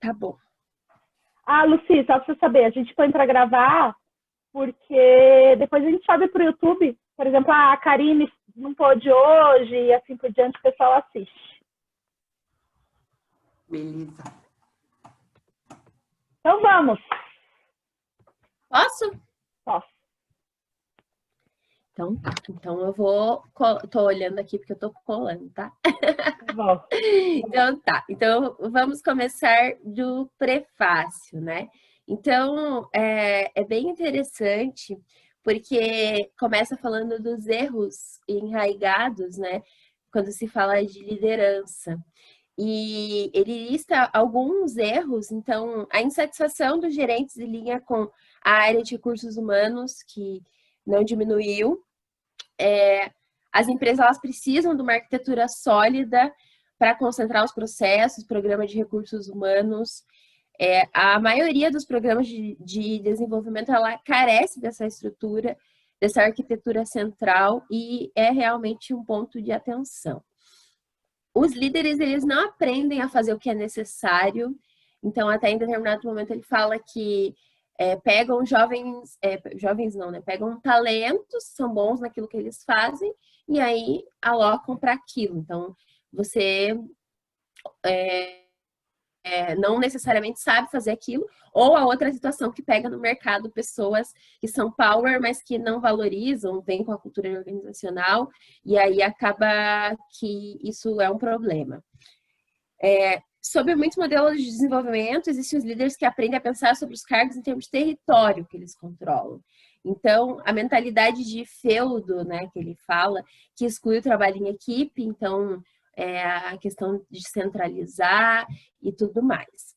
Tá bom. Ah, Lucy, só pra você saber, a gente põe para gravar, porque depois a gente sobe pro YouTube. Por exemplo, a Karine não pôde hoje e assim por diante, o pessoal assiste. Beleza. Então vamos. Posso? Posso. Então tá. Então eu vou... Tô olhando aqui porque eu tô colando, tá? Tá bom. Então tá. Então vamos começar do prefácio, né? Então é bem interessante porque começa falando dos erros enraigados, né? Quando se fala de liderança. E ele lista alguns erros, então a insatisfação dos gerentes em linha com a área de recursos humanos, que não diminuiu. As empresas elas precisam de uma arquitetura sólida para concentrar os processos, programa de recursos humanos. A maioria dos programas de desenvolvimento ela carece dessa estrutura, dessa arquitetura central e é realmente um ponto de atenção. Os líderes eles não aprendem a fazer o que é necessário, então até em determinado momento ele fala que pegam jovens não, né? Pegam talentos, são bons naquilo que eles fazem, e aí alocam para aquilo. Então, você não necessariamente sabe fazer aquilo, ou a outra situação que pega no mercado pessoas que são power, mas que não valorizam, vêm com a cultura organizacional, e aí acaba que isso é um problema. Sobre muitos modelos de desenvolvimento, existem os líderes que aprendem a pensar sobre os cargos em termos de território que eles controlam. Então, a mentalidade de feudo, né, que ele fala, que exclui o trabalho em equipe, então, a questão de centralizar e tudo mais.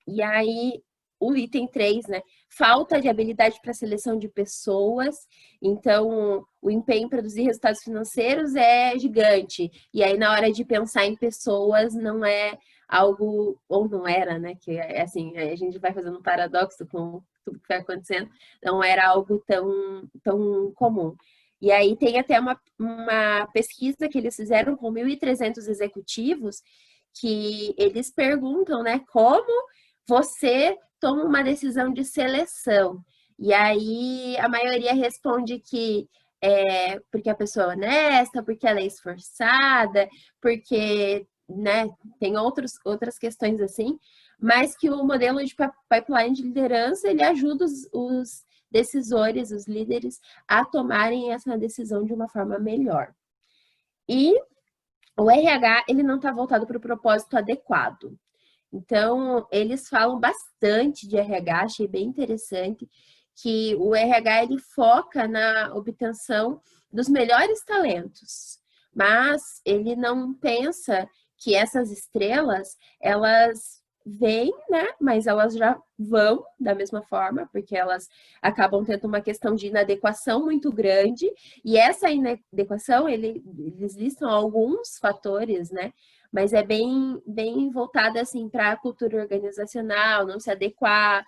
E aí, o item 3, né, falta de habilidade para seleção de pessoas, então, o empenho em produzir resultados financeiros é gigante, e aí na hora de pensar em pessoas não é algo, ou não era, né, que assim, a gente vai fazendo um paradoxo com tudo que vai acontecendo, não era algo tão comum. E aí tem até uma pesquisa que eles fizeram com 1.300 executivos, que eles perguntam, né, como você toma uma decisão de seleção. E aí a maioria responde que porque a pessoa é honesta, porque ela é esforçada, porque, né, tem outras questões assim, mas que o modelo de pipeline de liderança, ele ajuda os decisores, os líderes, a tomarem essa decisão de uma forma melhor. E o RH, ele não está voltado para o propósito adequado. Então, eles falam bastante de RH, achei bem interessante, que o RH ele foca na obtenção dos melhores talentos, mas ele não pensa que essas estrelas, elas vêm, né? Mas elas já vão da mesma forma, porque elas acabam tendo uma questão de inadequação muito grande, e essa inadequação, eles listam alguns fatores, né? Mas é bem voltada assim para a cultura organizacional, não se adequar,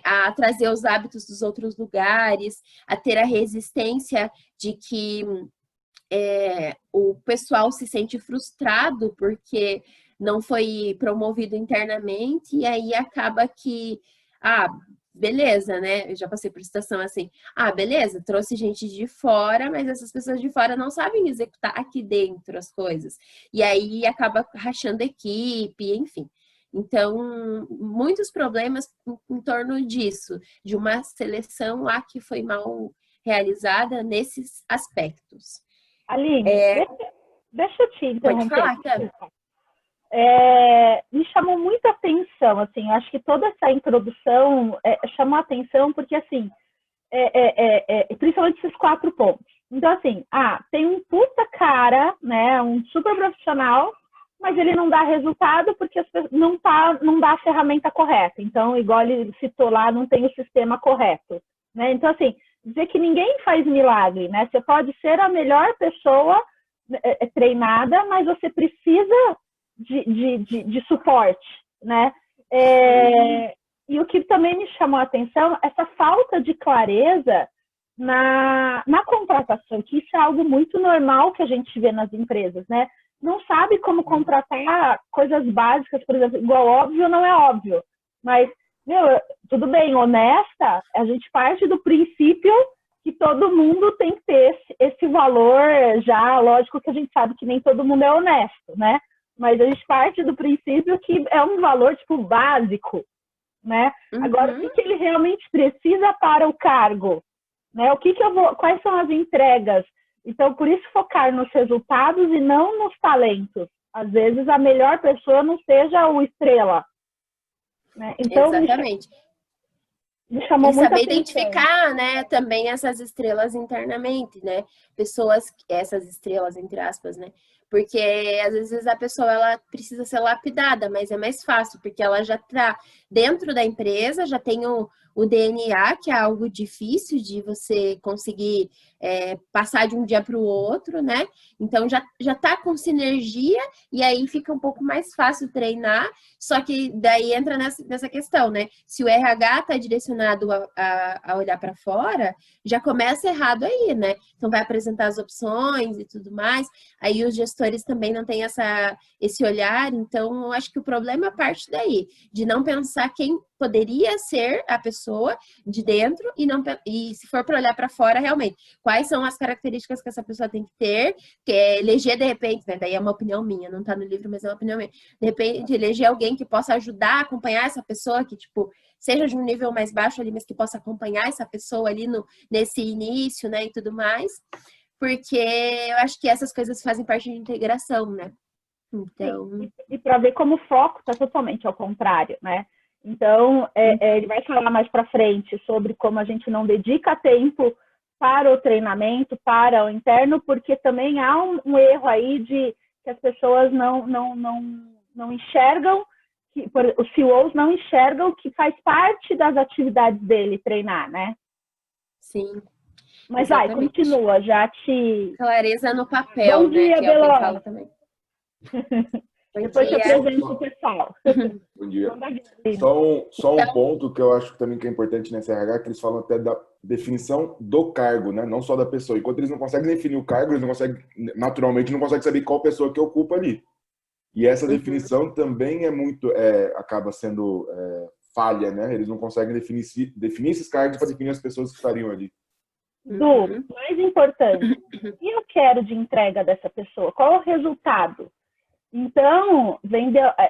a trazer os hábitos dos outros lugares, a ter a resistência de que o pessoal se sente frustrado porque não foi promovido internamente, e aí acaba que, beleza, né? Eu já passei por situação assim, beleza, trouxe gente de fora, mas essas pessoas de fora não sabem executar aqui dentro as coisas. E aí acaba rachando equipe, enfim. Então, muitos problemas em torno disso, de uma seleção lá que foi mal realizada nesses aspectos. Aline, deixa eu te interromper. Pode falar, Me chamou muita atenção, assim, acho que toda essa introdução chamou atenção porque, assim, principalmente esses 4 pontos. Então, assim, tem um puta cara, né, um super profissional, mas ele não dá resultado porque não dá a ferramenta correta. Então, igual ele citou lá, não tem o sistema correto, né? Então, assim, dizer que ninguém faz milagre, né? Você pode ser a melhor pessoa treinada, mas você precisa de suporte, né? E o que também me chamou a atenção, essa falta de clareza na contratação, que isso é algo muito normal que a gente vê nas empresas, né? não sabe como contratar coisas básicas, por exemplo, igual óbvio não é óbvio, mas, meu, tudo bem, honesta, a gente parte do princípio que todo mundo tem que ter esse valor já, lógico que a gente sabe que nem todo mundo é honesto, né? Mas a gente parte do princípio que é um valor, tipo, básico, né? Agora, o que ele realmente precisa para o cargo? Né? Quais são as entregas? Então, por isso focar nos resultados e não nos talentos. Às vezes, a melhor pessoa não seja o estrela. Né? Então, exatamente. Me chamou e muita saber atenção. identificar, né, também essas estrelas internamente, né? Essas estrelas, entre aspas, né? Porque às vezes a pessoa ela precisa ser lapidada, mas é mais fácil, porque ela já está dentro da empresa, já tem o DNA, que é algo difícil de você conseguir passar de um dia para o outro, né? Então já está com sinergia e aí fica um pouco mais fácil treinar, só que daí entra nessa questão, né? Se o RH está direcionado a olhar para fora, já começa errado aí, né? Então vai apresentar as opções e tudo mais, aí os gestores também não têm esse olhar, então eu acho que o problema parte daí, de não pensar quem poderia ser a pessoa de dentro e se for para olhar para fora, realmente, quais são as características que essa pessoa tem que ter, que é eleger de repente, né? Daí é uma opinião minha, não está no livro, mas é uma opinião minha. De repente, eleger alguém que possa ajudar a acompanhar essa pessoa, que, tipo, seja de um nível mais baixo ali, mas que possa acompanhar essa pessoa ali nesse início, né, e tudo mais, porque eu acho que essas coisas fazem parte de integração, né? Então... E para ver como o foco está totalmente ao contrário, né? Então, ele vai falar mais para frente sobre como a gente não dedica tempo para o treinamento, para o interno, porque também há um erro aí de que as pessoas não enxergam, os CEOs não enxergam que faz parte das atividades dele treinar, né? Sim. Mas vai, continua, já te... Clareza no papel, Bom dia, né? Que é o que ele fala também. Depois te apresento o pessoal. Bom dia. Só um ponto que eu acho também que é importante nessa RH, que eles falam até da definição do cargo, né? Não só da pessoa. Enquanto eles não conseguem definir o cargo, eles não conseguem, naturalmente, não conseguem saber qual pessoa que ocupa ali. E essa definição também acaba sendo falha, né? Eles não conseguem definir esses cargos para definir as pessoas que estariam ali. Mais importante, o que eu quero de entrega dessa pessoa? Qual é o resultado? Então,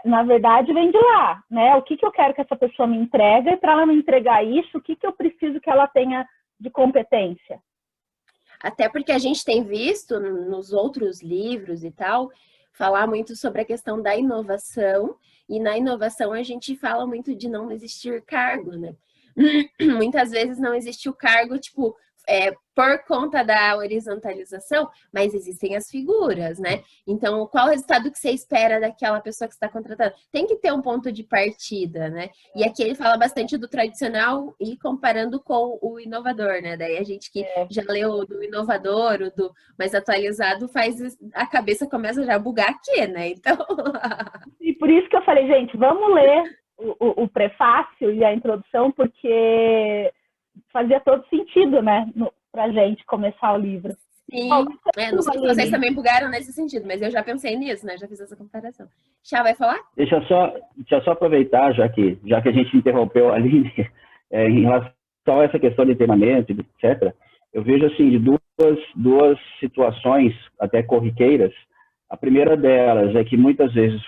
na verdade, vem de lá, né? O que eu quero que essa pessoa me entregue, e para ela me entregar isso, o que eu preciso que ela tenha de competência? Até porque a gente tem visto nos outros livros e tal, falar muito sobre a questão da inovação, e na inovação a gente fala muito de não existir cargo, né? Muitas vezes não existe o cargo, tipo, por conta da horizontalização, mas existem as figuras, né? Então, qual o resultado que você espera daquela pessoa que está contratando? Tem que ter um ponto de partida, né? E aqui ele fala bastante do tradicional e comparando com o inovador, né? Daí a gente que já leu do inovador, o do mais atualizado, a cabeça começa já a bugar aqui, né? Então... E por isso que eu falei, gente, vamos ler o prefácio e a introdução, porque fazia todo sentido, né, pra gente começar o livro. Sim, não sei se vocês também bugaram nesse sentido, mas eu já pensei nisso, né, já fiz essa comparação. Chá, vai falar? Deixa eu só aproveitar, já que a gente interrompeu ali, em relação a essa questão de treinamento, etc., eu vejo, assim, de duas situações até corriqueiras. A primeira delas é que, muitas vezes,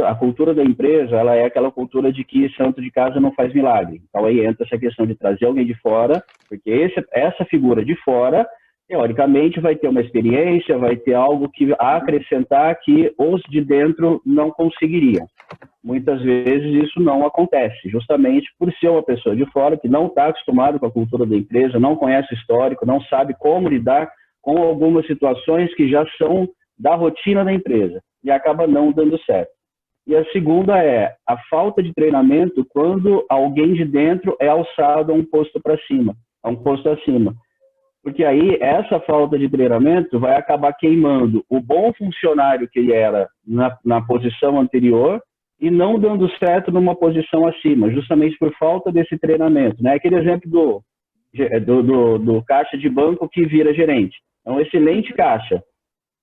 a cultura da empresa, ela é aquela cultura de que santo de casa não faz milagre. Então, aí entra essa questão de trazer alguém de fora, porque essa figura de fora, teoricamente, vai ter uma experiência, vai ter algo a acrescentar que os de dentro não conseguiriam. Muitas vezes, isso não acontece, justamente por ser uma pessoa de fora que não está acostumado com a cultura da empresa, não conhece o histórico, não sabe como lidar com algumas situações que já são da rotina da empresa, e acaba não dando certo. E a segunda é a falta de treinamento quando alguém de dentro é alçado a um posto para cima, a um posto acima. Porque aí essa falta de treinamento vai acabar queimando o bom funcionário que ele era na posição anterior e não dando certo numa posição acima, justamente por falta desse treinamento, né? Aquele exemplo do caixa de banco que vira gerente. É um excelente caixa.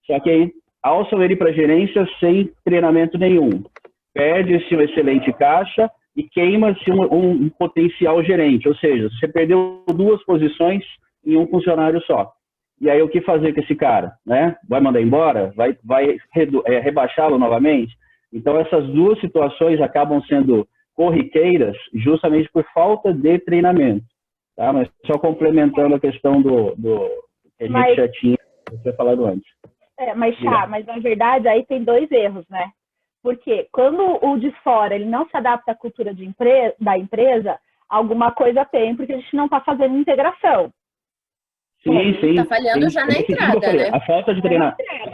Só que aí alçam ele para gerência sem treinamento nenhum. Perde-se um excelente caixa e queima-se um potencial gerente. Ou seja, você perdeu 2 posições em um funcionário só. E aí, o que fazer com esse cara? Né? Vai mandar embora? Vai rebaixá-lo novamente? Então, essas 2 situações acabam sendo corriqueiras justamente por falta de treinamento. Tá? Mas só complementando a questão do que a gente já tinha falado antes. Mas na verdade aí tem 2 erros, né? Porque quando o de fora ele não se adapta à cultura da empresa, alguma coisa tem, porque a gente não está fazendo integração. Sim. Está falhando já na entrada, né? A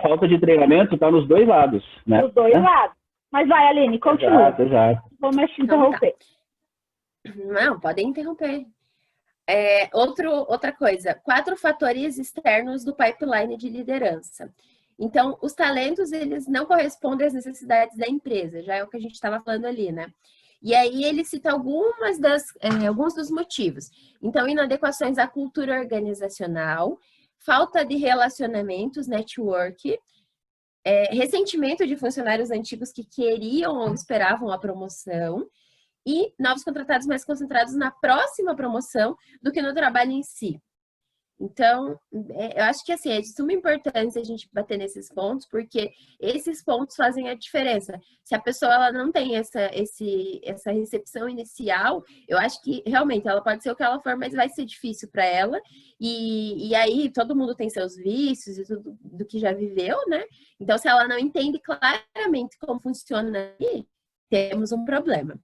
falta de treinamento está nos 2 lados, né? Nos 2 lados. Mas vai, Aline, continua. Exato. Vou me interromper. Não, podem interromper. Outra coisa, 4 fatores externos do pipeline de liderança. Então, os talentos, eles não correspondem às necessidades da empresa, já é o que a gente estava falando ali, né? E aí ele cita alguns dos motivos. Então, inadequações à cultura organizacional, falta de relacionamentos, network, ressentimento de funcionários antigos que queriam ou esperavam a promoção, e novos contratados mais concentrados na próxima promoção do que no trabalho em si. Então, eu acho que assim, é de suma importância a gente bater nesses pontos, porque esses pontos fazem a diferença. Se a pessoa ela não tem essa recepção inicial, eu acho que realmente ela pode ser o que ela for, mas vai ser difícil para ela. E aí todo mundo tem seus vícios e tudo do que já viveu, né? Então, se ela não entende claramente como funciona aí, temos um problema.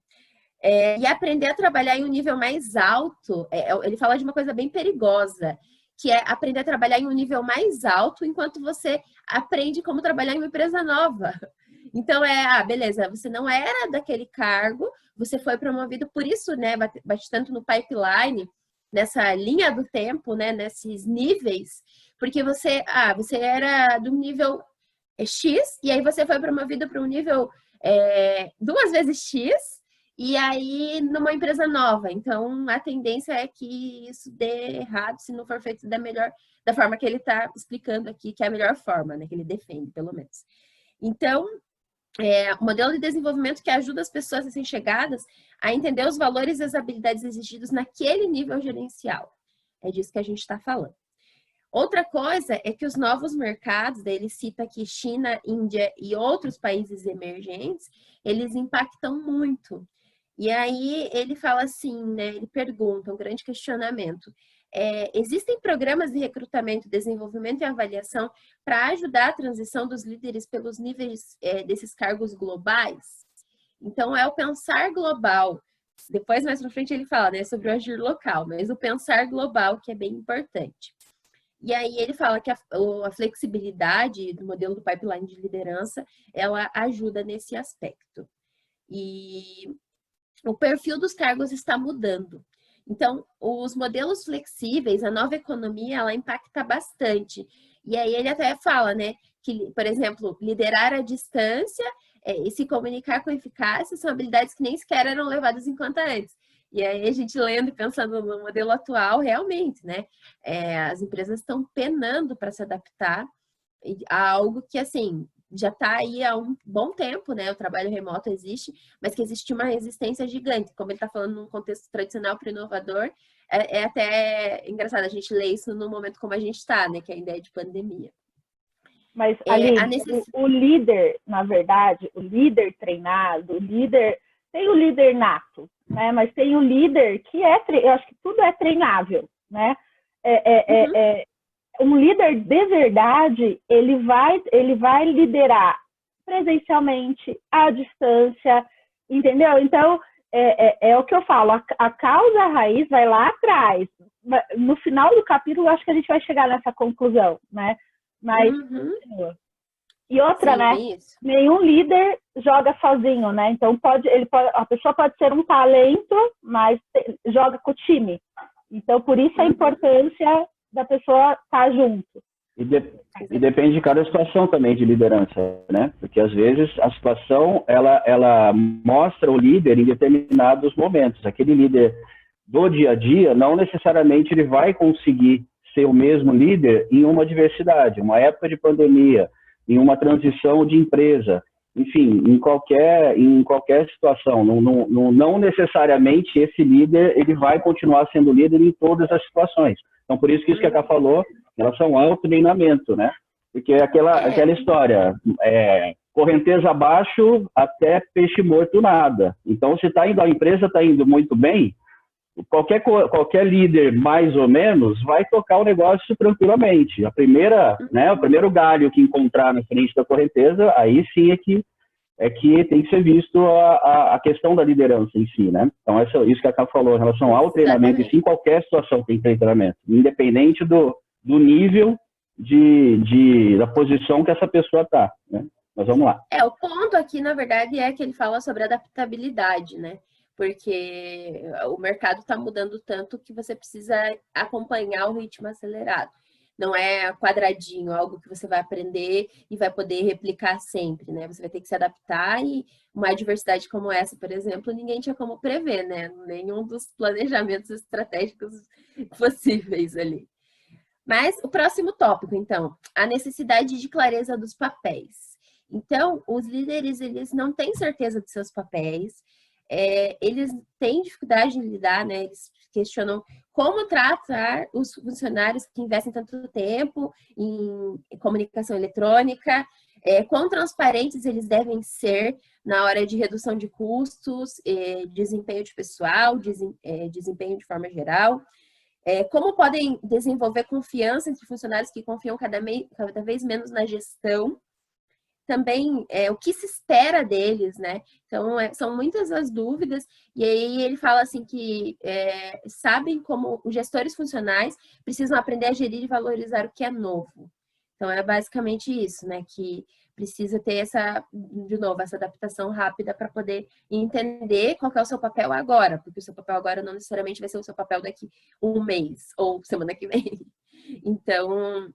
E aprender a trabalhar em um nível mais alto, ele fala de uma coisa bem perigosa, que é aprender a trabalhar em um nível mais alto enquanto você aprende como trabalhar em uma empresa nova. Então, beleza, você não era daquele cargo, você foi promovido, por isso, né, bate tanto no pipeline, nessa linha do tempo, né, nesses níveis, porque você era do nível X, e aí você foi promovido para um nível 2 vezes X, e aí numa empresa nova. Então, a tendência é que isso dê errado se não for feito da forma que ele está explicando aqui, que é a melhor forma, né? Que ele defende, pelo menos. Então, o modelo de desenvolvimento que ajuda as pessoas a serem chegadas a entender os valores e as habilidades exigidos naquele nível gerencial. É disso que a gente está falando. Outra coisa é que os novos mercados, ele cita aqui China, Índia e outros países emergentes, eles impactam muito. E aí ele fala assim, né? Ele pergunta, um grande questionamento. Existem programas de recrutamento, desenvolvimento e avaliação para ajudar a transição dos líderes pelos níveis desses cargos globais? Então, é o pensar global. Depois, mais para frente, ele fala, né, sobre o agir local, mas o pensar global que é bem importante. E aí ele fala que a flexibilidade do modelo do pipeline de liderança, ela ajuda nesse aspecto. E o perfil dos cargos está mudando. Então, os modelos flexíveis, a nova economia, ela impacta bastante. E aí ele até fala, né, que, por exemplo, liderar à distância e se comunicar com eficácia são habilidades que nem sequer eram levadas em conta antes. E aí a gente lendo e pensando no modelo atual, realmente, né, as empresas estão penando para se adaptar a algo que, assim, já está aí há um bom tempo, né? O trabalho remoto existe, mas que existe uma resistência gigante. Como ele está falando num contexto tradicional para inovador, é até engraçado a gente ler isso no momento como a gente está, né? Que ainda é de pandemia. Mas, Aline, o líder, na verdade, o líder treinado, tem o líder nato, né? Mas tem o líder que eu acho que tudo é treinável, né? Um líder de verdade, ele vai liderar presencialmente, à distância, entendeu? Então, é o que eu falo, a causa raiz vai lá atrás. No final do capítulo, acho que a gente vai chegar nessa conclusão, né? Mas, e outra, né? Isso. Nenhum líder joga sozinho, né? Então, a pessoa pode ser um talento, mas joga com o time. Então, por isso a importância da pessoa estar junto. E depende de cada situação também de liderança, né? Porque às vezes a situação, ela mostra o líder em determinados momentos. Aquele líder do dia a dia, não necessariamente ele vai conseguir ser o mesmo líder em uma adversidade, uma época de pandemia, em uma transição de empresa, enfim, em qualquer situação. Não necessariamente esse líder ele vai continuar sendo líder em todas as situações. Então, por isso que a Ká falou em relação ao treinamento, né? Porque é aquela história, correnteza abaixo até peixe morto nada. Então, se a empresa está indo muito bem, qualquer líder, mais ou menos, vai tocar o negócio tranquilamente. O primeiro galho que encontrar na frente da correnteza, aí sim é que tem que ser visto a questão da liderança em si, né? Então, isso que a Ká falou em relação ao treinamento, e sim, qualquer situação tem que ter treinamento, independente do nível da posição que essa pessoa está, né? Mas vamos lá. O ponto aqui, na verdade, é que ele fala sobre adaptabilidade, né? Porque o mercado está mudando tanto que você precisa acompanhar o ritmo acelerado. Não é quadradinho, algo que você vai aprender e vai poder replicar sempre, né? Você vai ter que se adaptar, e uma adversidade como essa, por exemplo, ninguém tinha como prever, né? Nenhum dos planejamentos estratégicos possíveis ali. Mas o próximo tópico, então, a necessidade de clareza dos papéis. Então, os líderes, eles não têm certeza de seus papéis, eles têm dificuldade em lidar, né? Eles questionam como tratar os funcionários que investem tanto tempo em comunicação eletrônica, quão transparentes eles devem ser na hora de redução de custos, desempenho de pessoal, desempenho de forma geral. Como podem desenvolver confiança entre funcionários que confiam cada vez menos na gestão. Também o que se espera deles, né? Então, são muitas as dúvidas, e aí ele fala assim que sabem como os gestores funcionais precisam aprender a gerir e valorizar o que é novo. Então, é basicamente isso, né? Que precisa ter essa adaptação rápida para poder entender qual que é o seu papel agora, porque o seu papel agora não necessariamente vai ser o seu papel daqui um mês ou semana que vem. Então,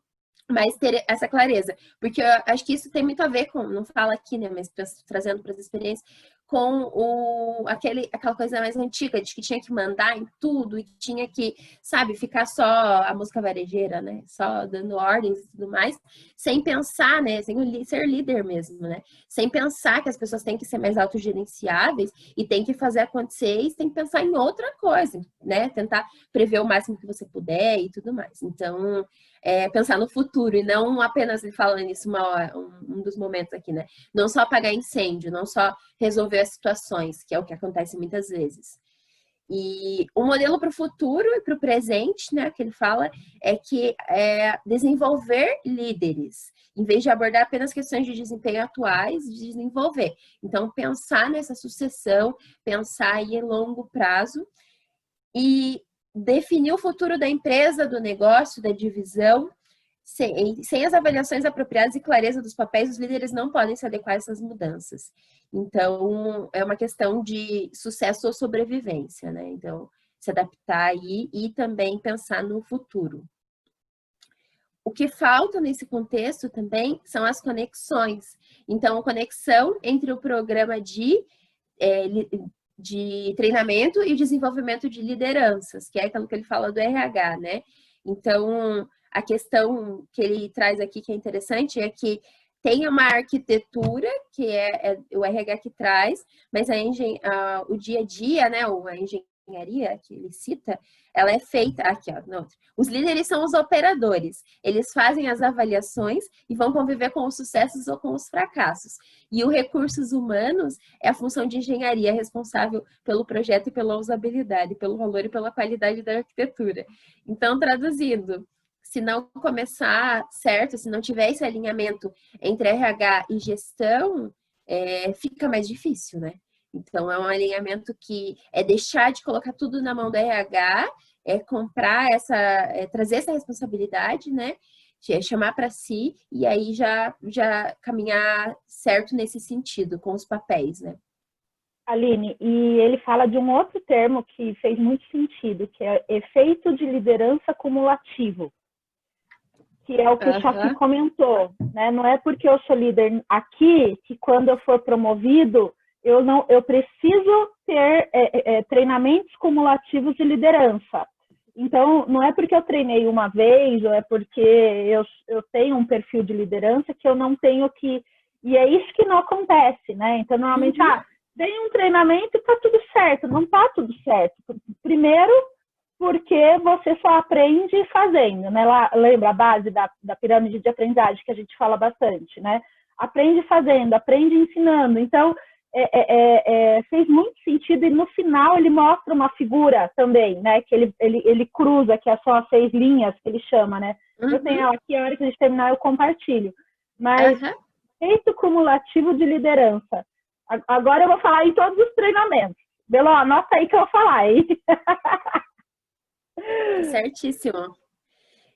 mas ter essa clareza, porque eu acho que isso tem muito a ver com, não fala aqui, né, mas trazendo para as experiências, com aquela coisa mais antiga, de que tinha que mandar em tudo, e que tinha que, sabe, ficar só a música varejeira, né, só dando ordens e tudo mais, sem pensar, né, sem ser líder mesmo, né, sem pensar que as pessoas têm que ser mais autogerenciáveis e tem que fazer acontecer, e tem que pensar em outra coisa, né, tentar prever o máximo que você puder e tudo mais. Então, pensar no futuro, e não apenas ele falando isso um dos momentos aqui, né? Não só apagar incêndio, não só resolver as situações, que é o que acontece muitas vezes. E o modelo para o futuro e para o presente, né, que ele fala, é que desenvolver líderes, em vez de abordar apenas questões de desempenho atuais, desenvolver. Então, pensar nessa sucessão, pensar aí em longo prazo, e definir o futuro da empresa, do negócio, da divisão. Sem as avaliações apropriadas e clareza dos papéis, os líderes não podem se adequar a essas mudanças. Então, é uma questão de sucesso ou sobrevivência, né? Então, se adaptar aí e também pensar no futuro. O que falta nesse contexto também são as conexões. Então, a conexão entre o programa de treinamento e desenvolvimento de lideranças, que é aquilo que ele fala do RH, né? Então, a questão que ele traz aqui que é interessante é que tem uma arquitetura, que é o RH que traz, mas o dia a dia, né, a engenharia que ele cita, ela é feita aqui, ó, no outro. Os líderes são os operadores. Eles fazem as avaliações e vão conviver com os sucessos ou com os fracassos. E os recursos humanos é a função de engenharia responsável pelo projeto e pela usabilidade, pelo valor e pela qualidade da arquitetura. Então, traduzindo, se não começar certo, se não tiver esse alinhamento entre RH e gestão, fica mais difícil, né? Então, é um alinhamento que é deixar de colocar tudo na mão do RH, trazer essa responsabilidade, né? Chamar para si e aí já caminhar certo nesse sentido, com os papéis, né? Aline, e ele fala de um outro termo que fez muito sentido, que é efeito de liderança cumulativo, que é o que o Chafi comentou, né? Não é porque eu sou líder aqui que quando eu for promovido eu preciso ter treinamentos cumulativos de liderança. Então, não é porque eu treinei uma vez, ou é porque eu tenho um perfil de liderança que eu não tenho que... E é isso que não acontece, né? Então, normalmente, tem um treinamento e tá tudo certo. Não tá tudo certo. Primeiro, porque você só aprende fazendo, né? Lembra a base da pirâmide de aprendizagem que a gente fala bastante, né? Aprende fazendo, aprende ensinando. Então, fez muito sentido e no final ele mostra uma figura também, né? Que ele cruza, que são as 6 linhas que ele chama, né? Eu tenho ela aqui, a hora que a gente terminar eu compartilho. Mas efeito cumulativo de liderança. Agora eu vou falar em todos os treinamentos. Belo, anota aí que eu vou falar, hein? Certíssimo.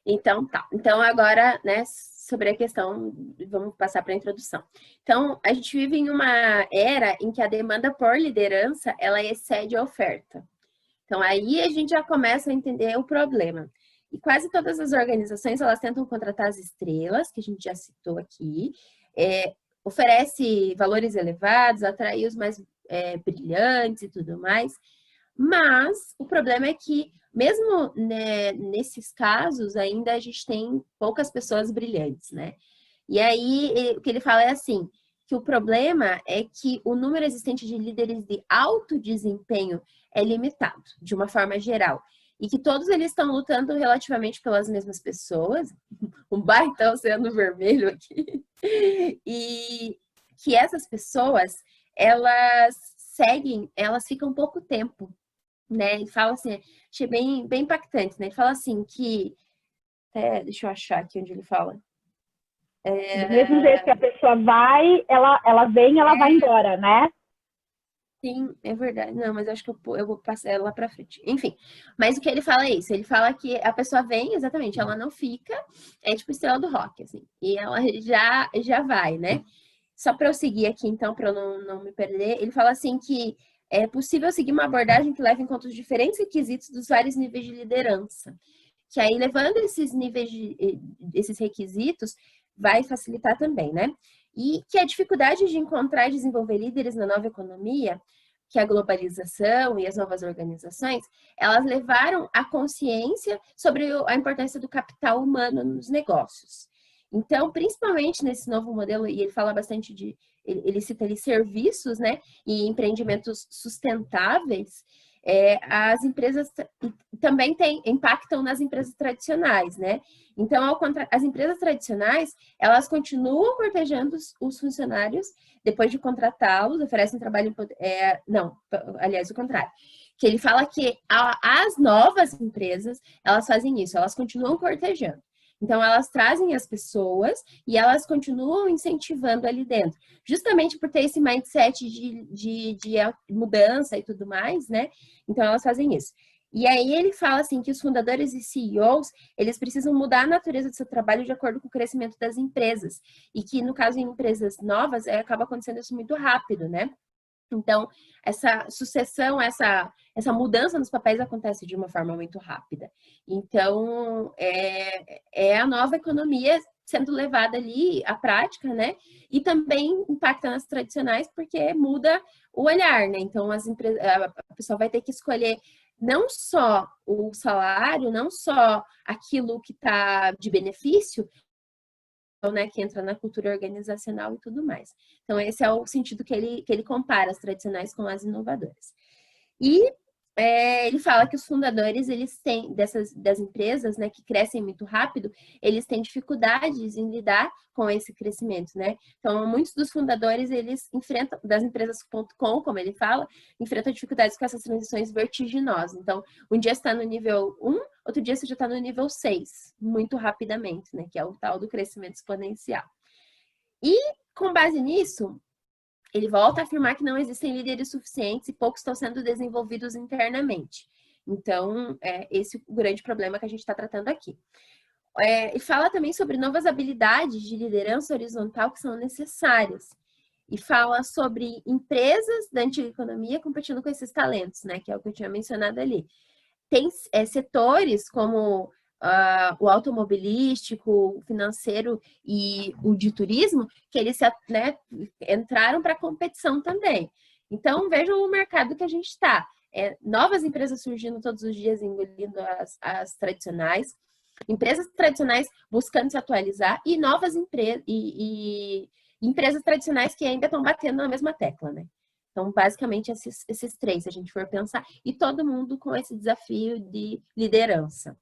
Então, tá. Então, agora, né, sobre a questão, vamos passar para a introdução. Então, a gente vive em uma era em que a demanda por liderança, ela excede a oferta. Então, aí a gente já começa a entender o problema. E quase todas as organizações, elas tentam contratar as estrelas, que a gente já citou aqui, oferece valores elevados, atrai os mais brilhantes e tudo mais. Mas o problema é que, mesmo né, nesses casos, ainda a gente tem poucas pessoas brilhantes, né? E aí, o que ele fala é assim, que o problema é que o número existente de líderes de alto desempenho é limitado, de uma forma geral. E que todos eles estão lutando relativamente pelas mesmas pessoas, um baita oceano vermelho aqui, e que essas pessoas, elas ficam pouco tempo, né? Ele fala assim, achei bem impactante, né? Ele fala assim que, deixa eu achar aqui onde ele fala. Do mesmo jeito que a pessoa vai, ela vem, ela vai embora, né? Sim, é verdade. Não, mas eu acho que eu vou passar ela para frente. Enfim, mas o que ele fala é isso. Ele fala que a pessoa vem, exatamente, ela não fica, é tipo estrela do rock, assim. E ela já vai, né? Só para eu seguir aqui, então, para eu não me perder. Ele fala assim que é possível seguir uma abordagem que leve em conta os diferentes requisitos dos vários níveis de liderança. Que aí, levando esses requisitos, vai facilitar também, né? E que a dificuldade de encontrar e desenvolver líderes na nova economia, que a globalização e as novas organizações, elas levaram a consciência sobre a importância do capital humano nos negócios. Então, principalmente nesse novo modelo, e ele fala bastante ele cita ali serviços, né, e empreendimentos sustentáveis, as empresas também impactam nas empresas tradicionais, né? Então, as empresas tradicionais, elas continuam cortejando os funcionários depois de contratá-los, oferecem trabalho... aliás, o contrário. Que ele fala que as novas empresas, elas fazem isso, elas continuam cortejando. Então, elas trazem as pessoas e elas continuam incentivando ali dentro. Justamente por ter esse mindset de mudança e tudo mais, né? Então, elas fazem isso. E aí ele fala assim que os fundadores e CEOs, eles precisam mudar a natureza do seu trabalho de acordo com o crescimento das empresas. E que, no caso, em empresas novas, acaba acontecendo isso muito rápido, né? Então, essa sucessão, essa mudança nos papéis acontece de uma forma muito rápida. Então, é a nova economia sendo levada ali à prática, né? E também impacta nas tradicionais porque muda o olhar, né? Então, a pessoa vai ter que escolher não só o salário, não só aquilo que está de benefício, né, que entra na cultura organizacional e tudo mais. Então, esse é o sentido que ele compara as tradicionais com as inovadoras. E ele fala que os fundadores, eles têm, das empresas, né, que crescem muito rápido, eles têm dificuldades em lidar com esse crescimento, né? Então, muitos dos fundadores, eles enfrentam, das empresas.com, como ele fala, enfrentam dificuldades com essas transições vertiginosas. Então, um dia você está no nível 1, outro dia você já está no nível 6, muito rapidamente, né? Que é o tal do crescimento exponencial. E, com base nisso, ele volta a afirmar que não existem líderes suficientes e poucos estão sendo desenvolvidos internamente. Então, esse é o grande problema que a gente está tratando aqui. E fala também sobre novas habilidades de liderança horizontal que são necessárias. E fala sobre empresas da antiga economia competindo com esses talentos, né? Que é o que eu tinha mencionado ali. Tem setores como o automobilístico, o financeiro e o de turismo, que eles entraram para a competição também. Então, vejam o mercado que a gente está. novas empresas surgindo todos os dias, engolindo as tradicionais, empresas tradicionais buscando se atualizar e novas empresas e empresas tradicionais que ainda estão batendo na mesma tecla, né? Então, basicamente, esses três, se a gente for pensar, e todo mundo com esse desafio de liderança.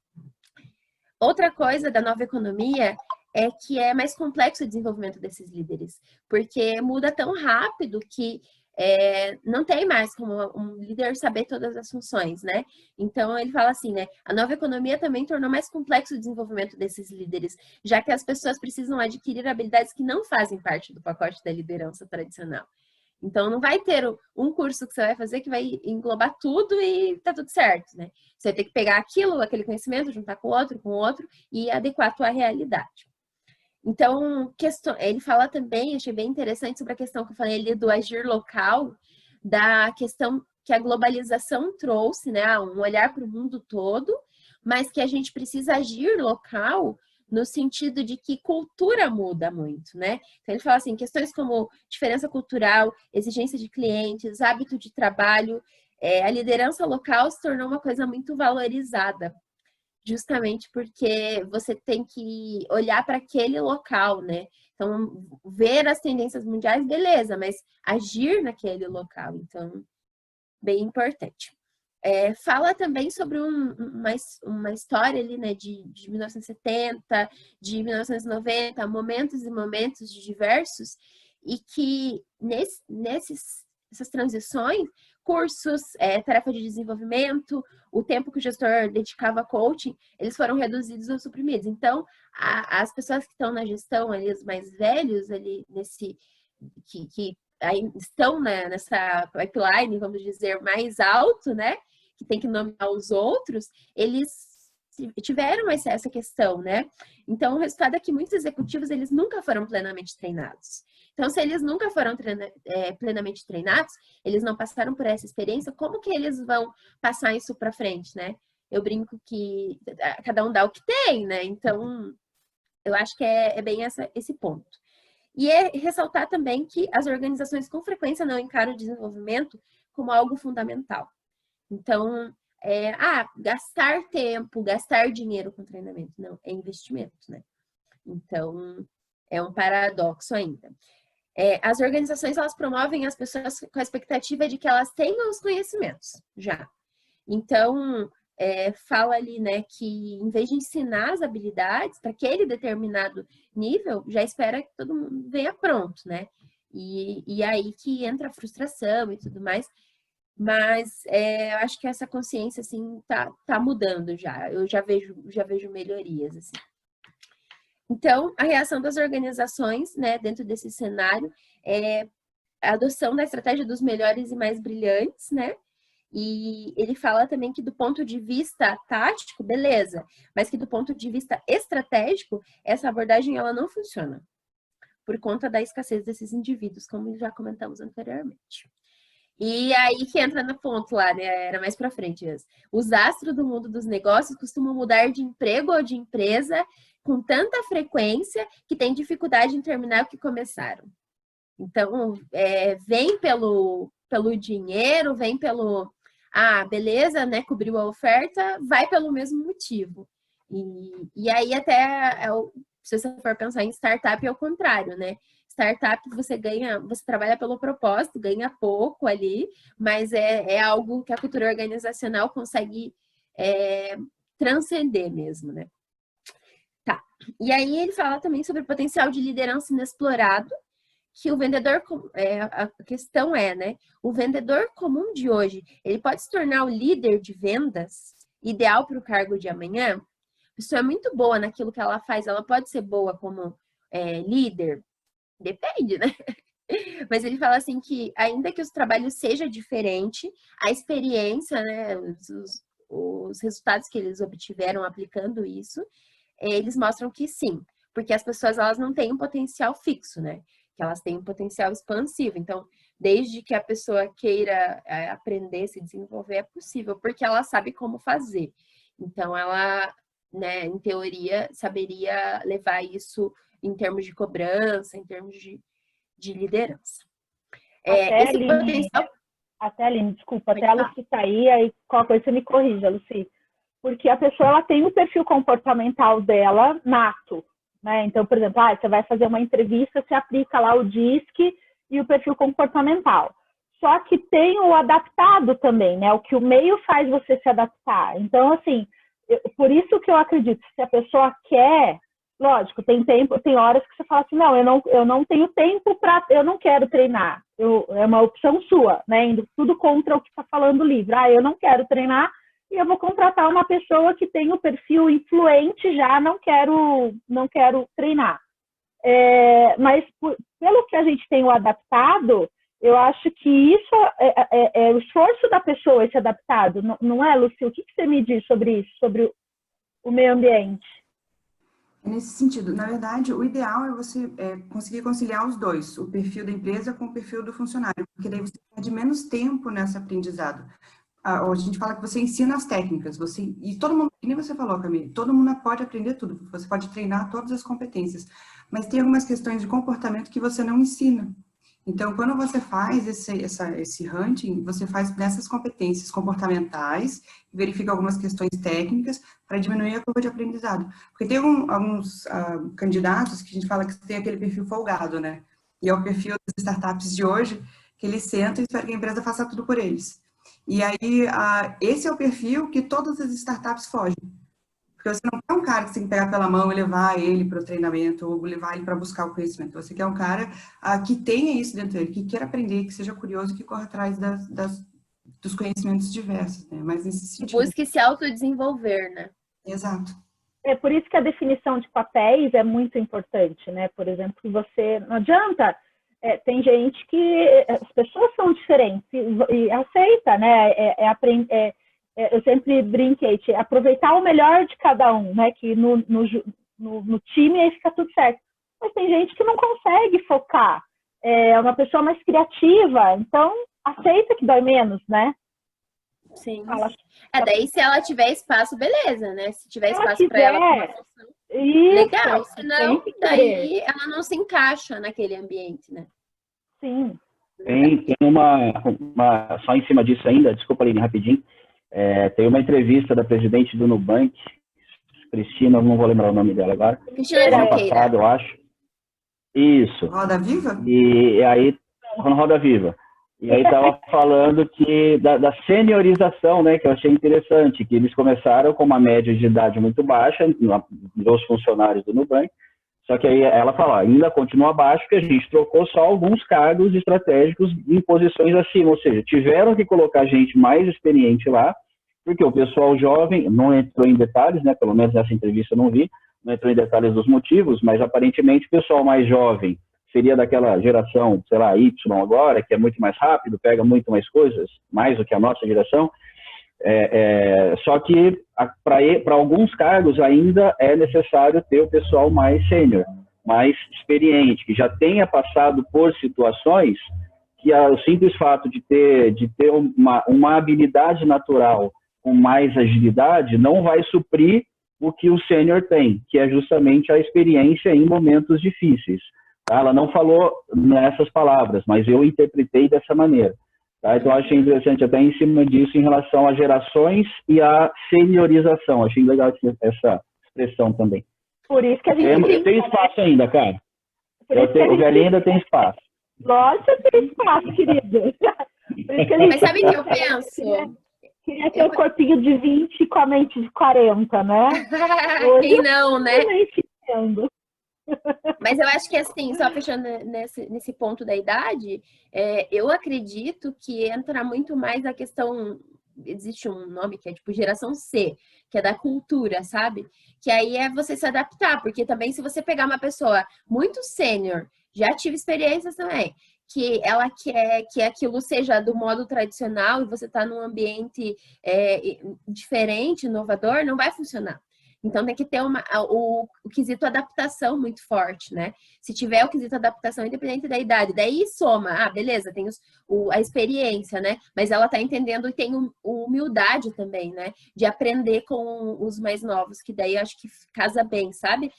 Outra coisa da nova economia é que é mais complexo o desenvolvimento desses líderes, porque muda tão rápido que não tem mais como um líder saber todas as funções, né? Então, ele fala assim, né? A nova economia também tornou mais complexo o desenvolvimento desses líderes, já que as pessoas precisam adquirir habilidades que não fazem parte do pacote da liderança tradicional. Então, não vai ter um curso que você vai fazer que vai englobar tudo e tá tudo certo, né? Você vai ter que pegar aquele conhecimento, juntar com outro e adequar a tua realidade. Então, ele fala também, achei bem interessante sobre a questão que eu falei ali do agir local, da questão que a globalização trouxe, né? Um olhar para o mundo todo, mas que a gente precisa agir local no sentido de que cultura muda muito, né? Então, ele fala assim, questões como diferença cultural, exigência de clientes, hábito de trabalho, a liderança local se tornou uma coisa muito valorizada, justamente porque você tem que olhar para aquele local, né? Então, ver as tendências mundiais, beleza, mas agir naquele local, então, bem importante. Fala também sobre uma história ali, né, de 1970, de 1990, momentos e momentos diversos, e que nessas transições, cursos, tarefa de desenvolvimento, o tempo que o gestor dedicava a coaching, eles foram reduzidos ou suprimidos. Então, as pessoas que estão na gestão, ali, os mais velhos, ali, que estão, né, nessa pipeline, vamos dizer, mais alto, né, que tem que nomear os outros, eles tiveram essa questão, né? Então, o resultado é que muitos executivos, eles nunca foram plenamente treinados. Então, se eles nunca foram plenamente treinados, eles não passaram por essa experiência, como que eles vão passar isso para frente, né? Eu brinco que cada um dá o que tem, né? Então, eu acho que é bem esse ponto. E ressaltar também que as organizações com frequência não encaram o desenvolvimento como algo fundamental. Então, gastar tempo, gastar dinheiro com treinamento, não, é investimento, né? Então, é um paradoxo ainda. As organizações, elas promovem as pessoas com a expectativa de que elas tenham os conhecimentos, já. Então, fala ali, né, que em vez de ensinar as habilidades para aquele determinado nível, já espera que todo mundo venha pronto, né? E aí que entra a frustração e tudo mais. Mas eu acho que essa consciência, assim, tá mudando já. Eu já vejo melhorias, assim. Então, a reação das organizações, né, dentro desse cenário, é a adoção da estratégia dos melhores e mais brilhantes, né? E ele fala também que do ponto de vista tático, beleza, mas que do ponto de vista estratégico, essa abordagem ela não funciona, por conta da escassez desses indivíduos, como já comentamos anteriormente. E aí que entra no ponto lá, né? Era mais pra frente mesmo. Os astros do mundo dos negócios costumam mudar de emprego ou de empresa com tanta frequência que tem dificuldade em terminar o que começaram. Então, vem pelo dinheiro, vem pelo... beleza, né? Cobriu a oferta, vai pelo mesmo motivo. E aí até, se você for pensar em startup, é o contrário, né? Startup, você trabalha pelo propósito, ganha pouco ali, mas é algo que a cultura organizacional consegue transcender mesmo, né? Tá. E aí ele fala também sobre o potencial de liderança inexplorado, que o vendedor, a questão né? O vendedor comum de hoje, ele pode se tornar o líder de vendas ideal para o cargo de amanhã? A pessoa é muito boa naquilo que ela faz, ela pode ser boa como líder? Depende, né? Mas ele fala assim que ainda que os trabalhos seja diferente, a experiência, né, os resultados que eles obtiveram aplicando isso, eles mostram que sim, porque as pessoas elas não têm um potencial fixo, né? Que elas têm um potencial expansivo. Então, desde que a pessoa queira aprender, se desenvolver, é possível, porque ela sabe como fazer. Então, ela, né, em teoria, saberia levar isso em termos de cobrança, em termos de liderança. Esse potencial... Até, Aline, desculpa, até a Lucy sair, aí qualquer coisa você me corrija, Lucy. Porque a pessoa, ela tem o perfil comportamental dela nato, né? Então, por exemplo, você vai fazer uma entrevista, você aplica lá o DISC e o perfil comportamental. Só que tem o adaptado também, né? O que o meio faz você se adaptar. Então, assim, por isso que eu acredito, se a pessoa quer, lógico, tem tempo, tem horas que você fala assim, não, eu não tenho tempo eu não quero treinar. É uma opção sua, né? Indo tudo contra o que está falando o livro. Eu não quero treinar e eu vou contratar uma pessoa que tem o perfil influente já, não quero treinar. Mas pelo que a gente tem o adaptado, eu acho que isso é o esforço da pessoa esse adaptado, não é, Lucy? O que você me diz sobre isso, sobre o meio ambiente? Nesse sentido, na verdade, o ideal é você conseguir conciliar os dois, o perfil da empresa com o perfil do funcionário, porque daí você perde menos tempo nesse aprendizado. A gente fala que você ensina as técnicas, e todo mundo, que nem você falou, Camille, todo mundo pode aprender tudo, você pode treinar todas as competências, mas tem algumas questões de comportamento que você não ensina. Então, quando você faz esse hunting, você faz nessas competências comportamentais, verifica algumas questões técnicas para diminuir a curva de aprendizado. Porque tem alguns candidatos que a gente fala que tem aquele perfil folgado, né? E é o perfil das startups de hoje, que eles sentam e esperam que a empresa faça tudo por eles. E aí, esse é o perfil que todas as startups fogem. Porque você não quer um cara que você tem que pegar pela mão e levar ele para o treinamento, ou levar ele para buscar o conhecimento. Você quer um cara que tenha isso dentro dele, que queira aprender, que seja curioso, que corra atrás dos conhecimentos diversos, né? Mas nesse sentido... Busque se autodesenvolver, né? Exato. É por isso que a definição de papéis é muito importante, né? Por exemplo, você não adianta... tem gente que... As pessoas são diferentes e aceita, né? Eu sempre brinquei, aproveitar o melhor de cada um, né? Que no time aí fica tudo certo. Mas tem gente que não consegue focar. É uma pessoa mais criativa, então aceita que dói menos, né? Sim. Daí se ela tiver espaço, beleza, né? Se tiver espaço para ela, uma função, legal. Senão, daí ela não se encaixa naquele ambiente, né? Sim. Tem só em cima disso ainda, desculpa, Aline, rapidinho. Tem uma entrevista da presidente do Nubank, Cristina, não vou lembrar o nome dela agora. Cristina Junqueira. Passado, eu acho. Isso. Roda Viva? E aí, no Roda Viva. E aí estava falando que da seniorização, né, que eu achei interessante, que eles começaram com uma média de idade muito baixa dos funcionários do Nubank, só que aí ela fala, ainda continua abaixo, porque a gente trocou só alguns cargos estratégicos em posições acima, ou seja, tiveram que colocar gente mais experiente lá, porque o pessoal jovem não entrou em detalhes, né, pelo menos nessa entrevista eu não vi, não entrou em detalhes dos motivos, mas aparentemente o pessoal mais jovem seria daquela geração, sei lá, Y agora, que é muito mais rápido, pega muito mais coisas, mais do que a nossa geração, só que para alguns cargos ainda é necessário ter o pessoal mais sênior, mais experiente, que já tenha passado por situações que o simples fato de ter uma habilidade natural com mais agilidade não vai suprir o que o sênior tem, que é justamente a experiência em momentos difíceis. Tá? Ela não falou nessas palavras, mas eu interpretei dessa maneira. Tá? Então, eu achei interessante até em cima disso em relação às gerações e à seniorização. Achei legal essa expressão também. Por isso que a gente tem espaço ainda, cara. O velhinho ainda tem espaço. Lógico que tem espaço, querido. Mas sabe o que eu penso? Queria ter o corpinho de 20 com a mente de 40, né? Quem não, né? Entendo. Mas eu acho que, assim, só fechando nesse ponto da idade, eu acredito que entra muito mais a questão, existe um nome que é tipo geração C, que é da cultura, sabe? Que aí é você se adaptar, porque também se você pegar uma pessoa muito sênior, já tive experiências também, que ela quer que aquilo seja do modo tradicional e você está num ambiente diferente, inovador, não vai funcionar. Então tem que ter o quesito adaptação muito forte, né? Se tiver o quesito adaptação independente da idade, daí soma, beleza, tem a experiência, né? Mas ela tá entendendo e tem humildade também, né? De aprender com os mais novos, que daí eu acho que casa bem, sabe?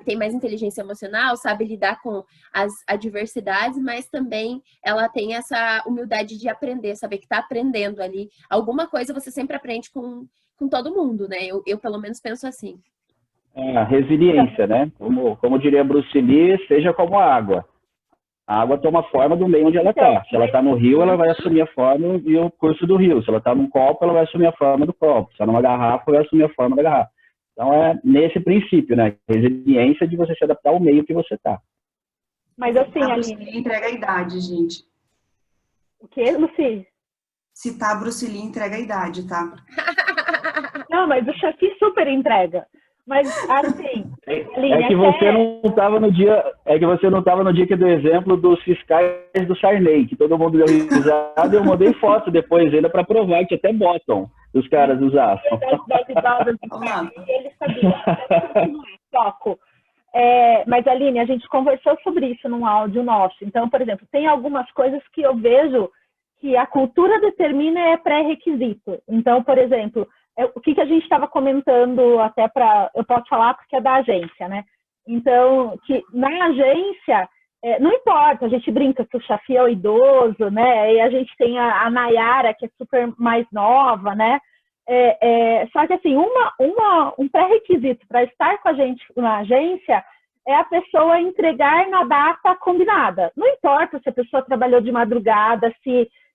Tem mais inteligência emocional, sabe lidar com as adversidades, mas também ela tem essa humildade de aprender, saber que tá aprendendo ali. Alguma coisa você sempre aprende com todo mundo, né? Eu pelo menos penso assim. A resiliência, né? Como diria Bruce Lee, seja como a água. A água toma forma do meio onde ela está. Se ela está no rio, ela vai assumir a forma e o curso do rio. Se ela está num copo, ela vai assumir a forma do copo. Se ela está numa garrafa, ela vai assumir a forma da garrafa. Então, é nesse princípio, né? Resiliência de você se adaptar ao meio que você está. Mas assim, Bruce Lee entrega a idade, gente. O que, Lucy? Citar Bruce Lee entrega a idade, tá? Não, mas o Xafi super entrega. Mas assim, Aline, que você não estava no dia, que você não estava no dia que do exemplo dos fiscais do Sarney, que todo mundo deu risada, e eu mandei foto depois ainda para provar que até botam os caras usavam. Ele sabia. Foco. Mas, Aline, a gente conversou sobre isso num áudio nosso. Então, por exemplo, tem algumas coisas que eu vejo que a cultura determina é pré-requisito. Então, por exemplo, o que a gente estava comentando até eu posso falar porque é da agência, né? Então, que na agência, não importa, a gente brinca que o Xafi é o idoso, né? E a gente tem a Nayara, que é super mais nova, né? Só que, assim, um pré-requisito para estar com a gente na agência é a pessoa entregar na data combinada. Não importa se a pessoa trabalhou de madrugada,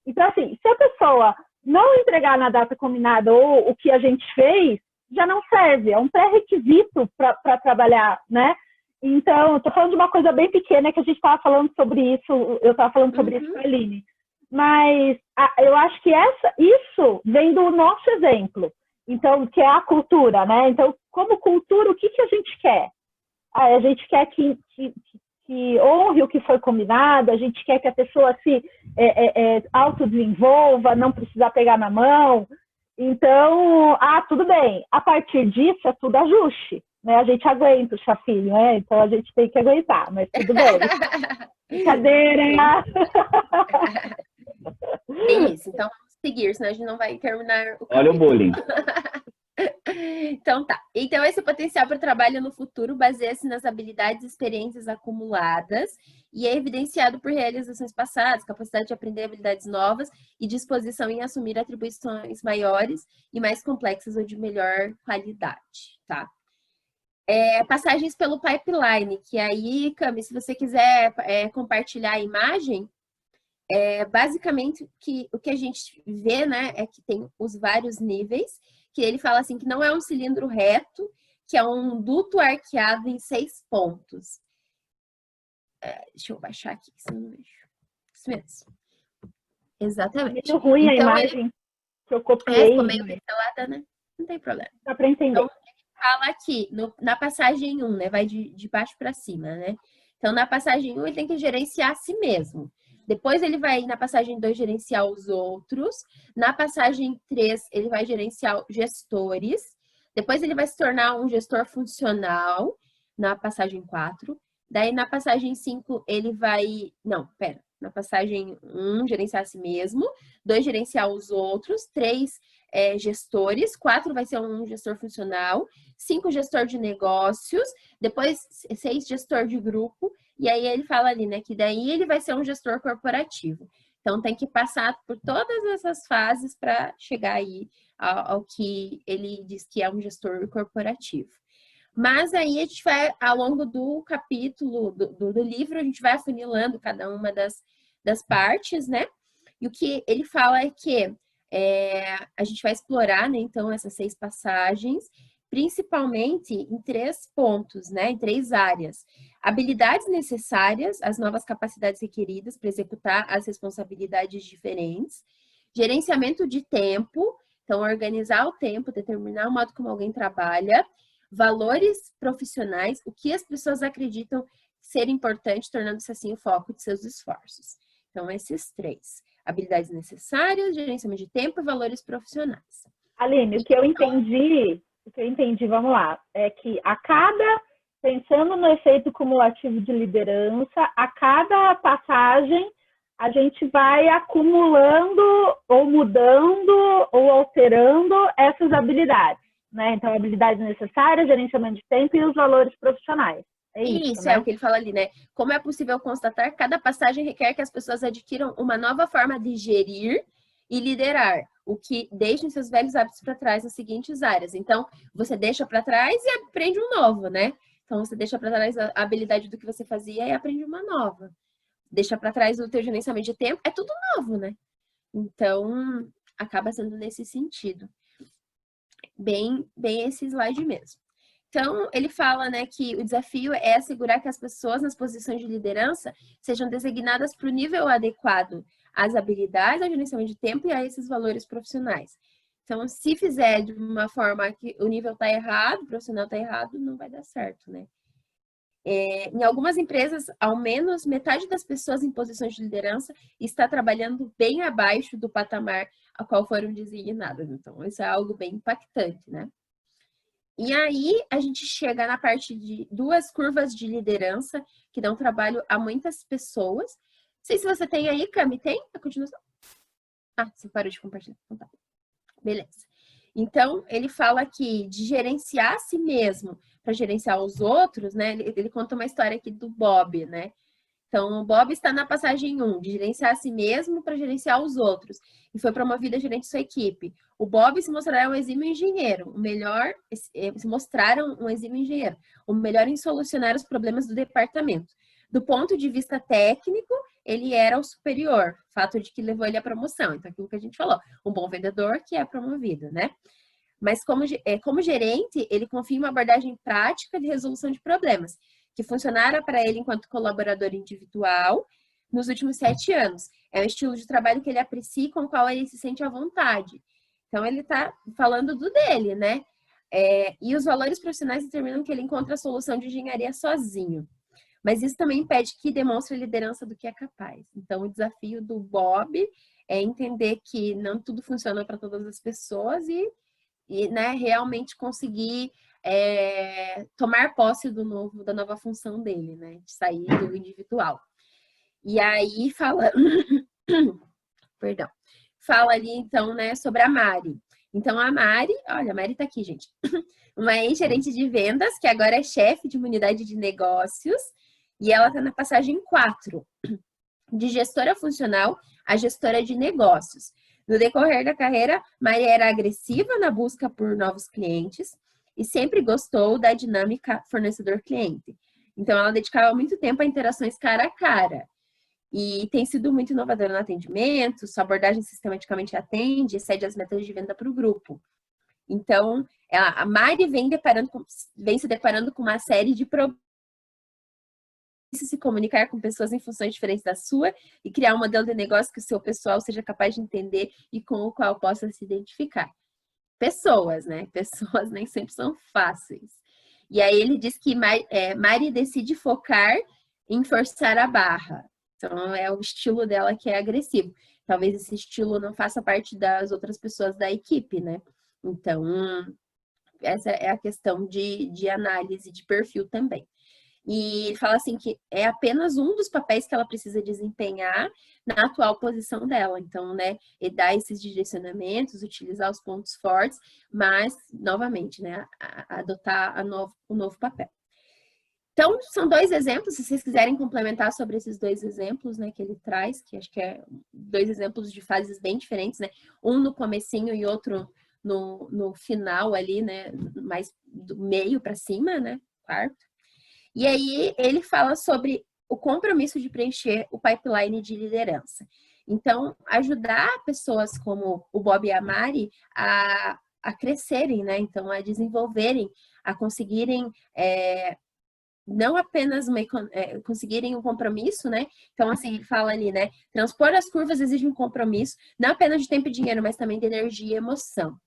Então, assim, se a pessoa não entregar na data combinada ou o que a gente fez, já não serve. É um pré-requisito para trabalhar, né? Então, estou falando de uma coisa bem pequena que a gente estava falando sobre isso, eu estava falando sobre isso com a Aline. Mas eu acho que isso vem do nosso exemplo, então, que é a cultura, né? Então, como cultura, o que a gente quer? A gente quer que honre o que foi combinado, a gente quer que a pessoa se autodesenvolva, não precisar pegar na mão. Então, tudo bem. A partir disso, é tudo ajuste. Né? A gente aguenta o chafinho, né? Então a gente tem que aguentar, mas tudo bem. Brincadeira! É isso, então vamos seguir, senão a gente não vai terminar o capítulo. Olha o bullying. Então tá. Então esse potencial para o trabalho no futuro baseia-se nas habilidades e experiências acumuladas e é evidenciado por realizações passadas, capacidade de aprender habilidades novas e disposição em assumir atribuições maiores e mais complexas ou de melhor qualidade, tá? Passagens pelo pipeline, que aí, Cami, se você quiser compartilhar a imagem, basicamente o que a gente vê, né, é que tem os vários níveis, que ele fala assim que não é um cilindro reto, que é um duto arqueado em 6 pontos. Deixa eu baixar aqui, que você não vejo. Isso mesmo. Exatamente. É muito ruim então, a imagem que eu copiei. Ficou meio pixelada, né? Não tem problema. Dá para entender. Então, fala aqui, na passagem 1, né? Vai de baixo para cima, né? Então, na passagem 1, ele tem que gerenciar a si mesmo. Depois, ele vai, na passagem 2, gerenciar os outros. Na passagem 3, ele vai gerenciar gestores. Depois, ele vai se tornar um gestor funcional, na passagem 4. Daí, na passagem 5, ele vai... Não, pera. Na passagem 1, gerenciar a si mesmo. 2, gerenciar os outros. 3, gestores. 4 vai ser um gestor funcional. 5, gestor de negócios. Depois, 6, gestor de grupo. E aí ele fala ali, né, que daí ele vai ser um gestor corporativo. Então tem que passar por todas essas fases para chegar aí ao que ele diz que é um gestor corporativo. Mas aí a gente vai, ao longo do capítulo, do livro, a gente vai afunilando cada uma das partes, né? E o que ele fala é que a gente vai explorar, né, então, essas 6 passagens, principalmente em 3 pontos, né, em 3 áreas. Habilidades necessárias, as novas capacidades requeridas para executar as responsabilidades diferentes. Gerenciamento de tempo, então organizar o tempo, determinar o modo como alguém trabalha. Valores profissionais, o que as pessoas acreditam ser importante, tornando-se assim o foco de seus esforços. Então, esses 3. Habilidades necessárias, gerenciamento de tempo e valores profissionais. Aline, o que eu entendi O que eu entendi, vamos lá, é que pensando no efeito cumulativo de liderança, a cada passagem a gente vai acumulando ou mudando ou alterando essas habilidades, né? Então, habilidades necessárias, gerenciamento de tempo e os valores profissionais. É isso, né? É o que ele fala ali, né? Como é possível constatar, cada passagem requer que as pessoas adquiram uma nova forma de gerir e liderar, o que deixa seus velhos hábitos para trás nas seguintes áreas. Então, você deixa para trás e aprende um novo, né? Então, você deixa para trás a habilidade do que você fazia e aprende uma nova. Deixa para trás o teu gerenciamento de tempo, é tudo novo, né? Então, acaba sendo nesse sentido. Bem esse slide mesmo. Então, ele fala, né, que o desafio é assegurar que as pessoas nas posições de liderança sejam designadas para o nível adequado às habilidades, ao gerenciamento de tempo e a esses valores profissionais. Então, se fizer de uma forma que o nível está errado, o profissional está errado, não vai dar certo, né? Em algumas empresas, ao menos metade das pessoas em posições de liderança está trabalhando bem abaixo do patamar a qual foram designadas. Então, isso é algo bem impactante, né? E aí, a gente chega na parte de 2 curvas de liderança que dão trabalho a muitas pessoas. Não sei se você tem aí, Cami, tem a continuação? Ah, você parou de compartilhar. Então tá. Beleza. Então, ele fala aqui de gerenciar a si mesmo para gerenciar os outros, né? Ele conta uma história aqui do Bob, né? Então, o Bob está na passagem 1, de gerenciar a si mesmo para gerenciar os outros, e foi promovido a gerente de sua equipe. O Bob se mostrará um exímio engenheiro, o melhor em solucionar os problemas do departamento. Do ponto de vista técnico, ele era o superior, fato de que levou ele à promoção. Então, aquilo que a gente falou, um bom vendedor que é promovido, né? Mas como gerente, ele confia em uma abordagem prática de resolução de problemas, que funcionara para ele enquanto colaborador individual nos últimos 7 anos. É um estilo de trabalho que ele aprecia e com o qual ele se sente à vontade. Então, ele está falando do dele, né? E os valores profissionais determinam que ele encontra a solução de engenharia sozinho. Mas isso também impede que demonstre a liderança do que é capaz. Então, o desafio do Bob é entender que não tudo funciona para todas as pessoas e né, realmente conseguir tomar posse da nova função dele, né? De sair do individual. E aí fala... Perdão. Fala ali, então, né, sobre a Mari. Então, a Mari... Olha, a Mari tá aqui, gente. Uma ex-gerente de vendas, que agora é chefe de uma unidade de negócios. E ela tá na passagem 4. De gestora funcional a gestora de negócios. No decorrer da carreira, Mari era agressiva na busca por novos clientes e sempre gostou da dinâmica fornecedor-cliente. Então, ela dedicava muito tempo a interações cara a cara. E tem sido muito inovadora no atendimento, sua abordagem sistematicamente atende e excede as metas de venda para o grupo. Então, a Mari vem se deparando com uma série de problemas. Se comunicar com pessoas em funções diferentes da sua e criar um modelo de negócio que o seu pessoal seja capaz de entender e com o qual possa se identificar. Pessoas, né? Pessoas nem sempre são fáceis. E aí ele diz que Mari decide focar em forçar a barra. Então, é o estilo dela que é agressivo. Talvez esse estilo não faça parte das outras pessoas da equipe, né? Então, essa é a questão de análise de perfil também. E ele fala assim que é apenas um dos papéis que ela precisa desempenhar na atual posição dela. Então, né, e dar esses direcionamentos, utilizar os pontos fortes, mas, novamente, né, adotar o novo papel. Então, são 2 exemplos, se vocês quiserem complementar sobre esses 2 exemplos, né, que ele traz, que acho que é 2 exemplos de fases bem diferentes, né, um no comecinho e outro no final ali, né, mais do meio para cima, né, quarto. E aí ele fala sobre o compromisso de preencher o pipeline de liderança. Então, ajudar pessoas como o Bob e a Mari a crescerem, né? Então, a desenvolverem, a conseguirem não apenas conseguirem um compromisso, né? Então, assim, ele fala ali, né? Transpor as curvas exige um compromisso, não apenas de tempo e dinheiro, mas também de energia e emoção.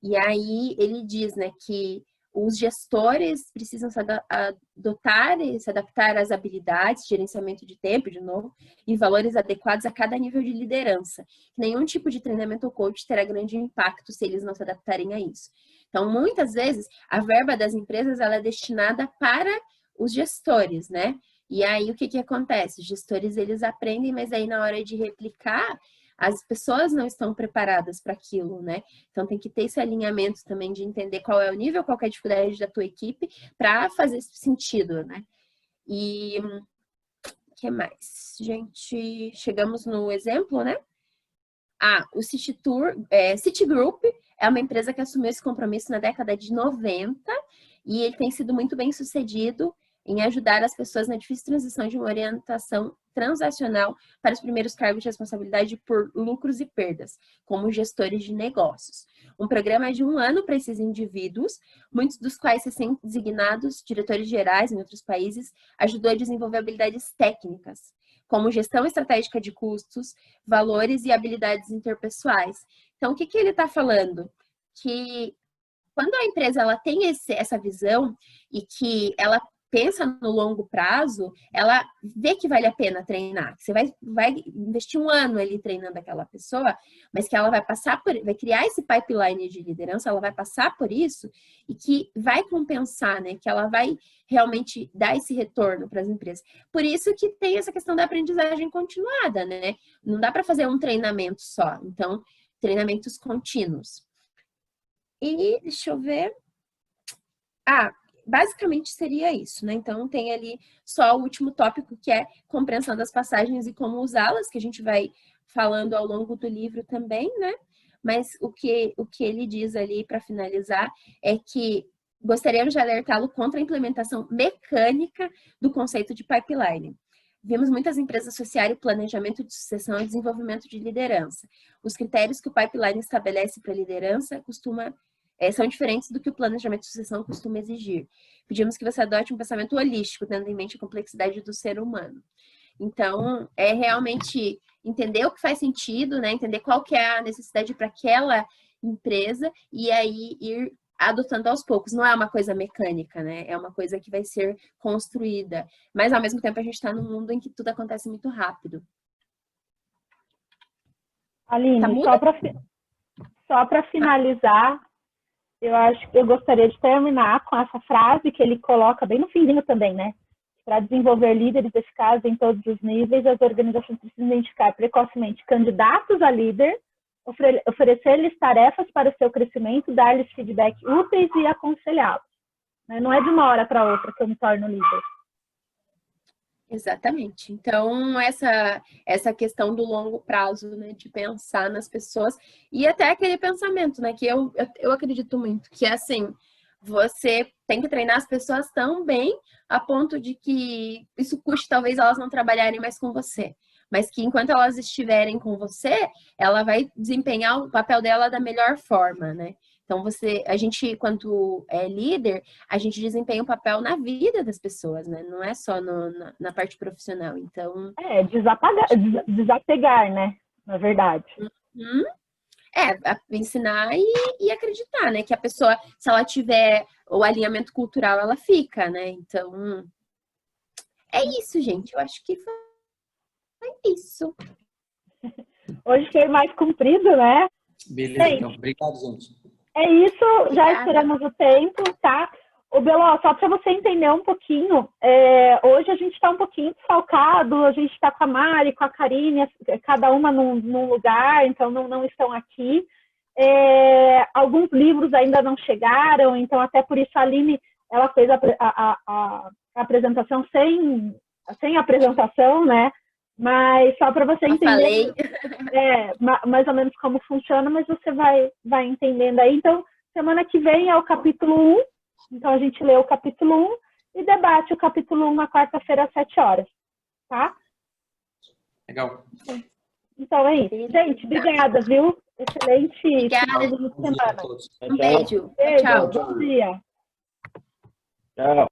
E aí ele diz, né, que os gestores precisam se adotar e se adaptar às habilidades, gerenciamento de tempo, de novo, e valores adequados a cada nível de liderança. Nenhum tipo de treinamento ou coach terá grande impacto se eles não se adaptarem a isso. Então, muitas vezes, a verba das empresas ela é destinada para os gestores, né? E aí, o que acontece? Os gestores, eles aprendem, mas aí na hora de replicar, as pessoas não estão preparadas para aquilo, né? Então, tem que ter esse alinhamento também de entender qual é o nível, qual é a dificuldade da tua equipe para fazer sentido, né? E o que mais? Gente, chegamos no exemplo, né? O Citigroup é uma empresa que assumiu esse compromisso na década de 90 e ele tem sido muito bem sucedido em ajudar as pessoas na difícil transição de uma orientação transacional para os primeiros cargos de responsabilidade por lucros e perdas, como gestores de negócios. Um programa de 1 ano para esses indivíduos, muitos dos quais recém-designados diretores gerais em outros países, ajudou a desenvolver habilidades técnicas, como gestão estratégica de custos, valores e habilidades interpessoais. Então, o que ele está falando? Que quando a empresa ela tem essa visão e que ela pensa no longo prazo, ela vê que vale a pena treinar. Você vai investir 1 ano ali treinando aquela pessoa, mas que ela vai vai criar esse pipeline de liderança, ela vai passar por isso e que vai compensar, né? Que ela vai realmente dar esse retorno para as empresas. Por isso que tem essa questão da aprendizagem continuada, né? Não dá para fazer um treinamento só. Então, treinamentos contínuos. E deixa eu ver. Basicamente seria isso, né? Então, tem ali só o último tópico, que é compreensão das passagens e como usá-las, que a gente vai falando ao longo do livro também, né? Mas o que ele diz ali, para finalizar, é que gostaríamos de alertá-lo contra a implementação mecânica do conceito de pipeline. Vimos muitas empresas associarem o planejamento de sucessão ao desenvolvimento de liderança. Os critérios que o pipeline estabelece para a liderança são diferentes do que o planejamento de sucessão costuma exigir. Pedimos que você adote um pensamento holístico, tendo em mente a complexidade do ser humano. Então, é realmente entender o que faz sentido, né? Entender qual que é a necessidade para aquela empresa e aí ir adotando aos poucos. Não é uma coisa mecânica, né? É uma coisa que vai ser construída. Mas, ao mesmo tempo, a gente está num mundo em que tudo acontece muito rápido. Aline, só para finalizar, eu acho que eu gostaria de terminar com essa frase que ele coloca bem no finzinho também, né? Para desenvolver líderes eficazes em todos os níveis, as organizações precisam identificar precocemente candidatos a líder, oferecer-lhes tarefas para o seu crescimento, dar-lhes feedback úteis e aconselhá-los. Não é de uma hora para outra que eu me torno líder. Exatamente. Então, essa questão do longo prazo, né, de pensar nas pessoas e até aquele pensamento, né, que eu acredito muito, que é assim, você tem que treinar as pessoas tão bem a ponto de que isso custe talvez elas não trabalharem mais com você, mas que enquanto elas estiverem com você, ela vai desempenhar o papel dela da melhor forma, né? Então, a gente, quando é líder, a gente desempenha um papel na vida das pessoas, né? Não é só na parte profissional. Então... desapegar, né? Na verdade. Ensinar e acreditar, né? Que a pessoa, se ela tiver o alinhamento cultural, ela fica, né? Então, é isso, gente. Eu acho que foi isso. Hoje foi mais comprido, né? Beleza, então. Obrigado, gente. É isso, já esperamos o tempo, tá? Ô, Beló, só para você entender um pouquinho, hoje a gente está um pouquinho desfalcado, a gente está com a Mari, com a Karine, cada uma num lugar, então não estão aqui. Alguns livros ainda não chegaram, então até por isso a Aline, ela fez a apresentação sem apresentação, né? Mas só para você entender mais ou menos como funciona, mas você vai entendendo aí. Então, semana que vem é o capítulo 1. Então, a gente lê o capítulo 1 e debate o capítulo 1 na quarta-feira às 7 horas. Tá? Legal. Então, é isso. Gente, obrigada, viu? Excelente final de semana. Um beijo. Tchau. Bom dia. Tchau.